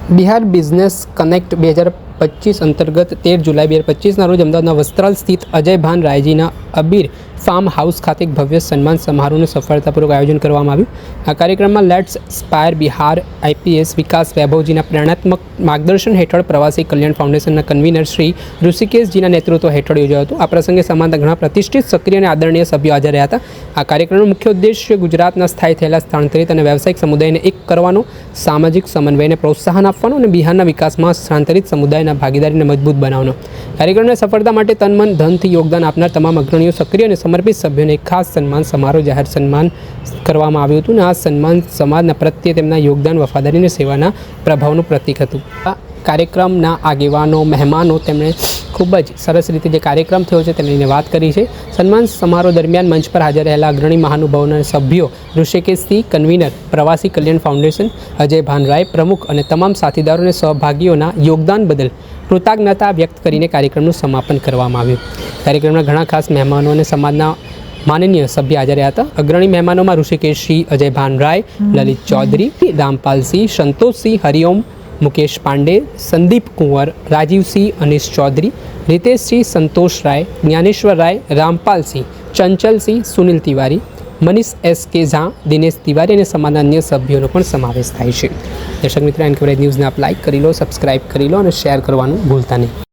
Bihar business connect 2025 અંતર્ગત 13 જુલાઈ 2025ના રોજ અમદાવાદના વસ્ત્રાલ સ્થિત અજય ભાન રાયજીના અબીર ફાર્મ હાઉસ ખાતે એક ભવ્ય સન્માન સમારોહનું સફળતાપૂર્વક આયોજન કરવામાં આવ્યું। આ કાર્યક્રમમાં લેટ્સ સ્પાયર બિહાર આઈપીએસ વિકાસ વૈભવજીના પ્રેરણાત્મક માર્ગદર્શન હેઠળ પ્રવાસી કલ્યાણ ફાઉન્ડેશનના કન્વીનર શ્રી ઋષિકેશજીના નેતૃત્વ હેઠળ યોજાયો હતો। આ પ્રસંગે સમાજના ઘણા પ્રતિષ્ઠિત સક્રિય અને આદરણીય સભ્યો હાજર રહ્યા હતા। આ કાર્યક્રમનો મુખ્ય ઉદ્દેશ્ય ગુજરાતના સ્થાયી થયેલા સ્થળાંતરિત અને વ્યાવસાયિક સમુદાયને એક કરવાનો, સામાજિક સમન્વયને પ્રોત્સાહન આપવાનો અને બિહારના વિકાસમાં સ્થળાંતરિત સમુદાયના ભાગીદારીને મજબૂત બનાવવાનો। કાર્યક્રમની સફળતા માટે તન મન ધનથી યોગદાન આપનાર તમામ અગ્રણીઓ, સક્રિય અને સમર્પિત સભ્યોને એક ખાસ સન્માન સમારોહ જાહેર સન્માન કરવામાં આવ્યું હતું અને આ સન્માન સમાજના પ્રત્યે તેમના યોગદાન, વફાદારી અને સેવાના પ્રભાવનું પ્રતીક હતું। આ કાર્યક્રમના આગેવાનો, મહેમાનો તેમણે ખૂબ જ સરસ રીતે જે કાર્યક્રમ થયો છે તેની વાત કરી છે। સન્માન સમારોહ દરમિયાન મંચ પર હાજર રહેલા અગ્રણી મહાનુભાવોના સભ્યો, ઋષિકેશથી કન્વીનર, પ્રવાસી કલ્યાણ ફાઉન્ડેશન, અજય ભાન રાય પ્રમુખ અને તમામ સાથીદારો અને સહભાગીઓના યોગદાન બદલ કૃતજ્ઞતા વ્યક્ત કરીને કાર્યક્રમનું સમાપન કરવામાં આવ્યું। કાર્યક્રમના ઘણા ખાસ મહેમાનો અને સમાજના માનનીય સભ્ય હાજર રહ્યા હતા। અગ્રણી મહેમાનોમાં ઋષિકેશસિંહ, અજય ભાન રાય, લલિત ચૌધરી, રામપાલસિંહ, સંતોષસિંહ, હરિઓમ, मुकेश पांडे, संदीप कुंवर, राजीव सिंह, अनिश चौधरी, रितेश सिंह, संतोष राय, ज्ञानेश्वर राय, रामपाल सिंह, चंचल सिंह, सुनील तिवारी, मनीष एस के झा, दिनेश तिवारी और समाज अन्य सभ्यों पण समावेश थाय छे। दर्शक मित्रों, एनके न्यूज़ ने आप लाइक करी लो, सब्सक्राइब करी लो और शेर करवानुं भूलता नहीं।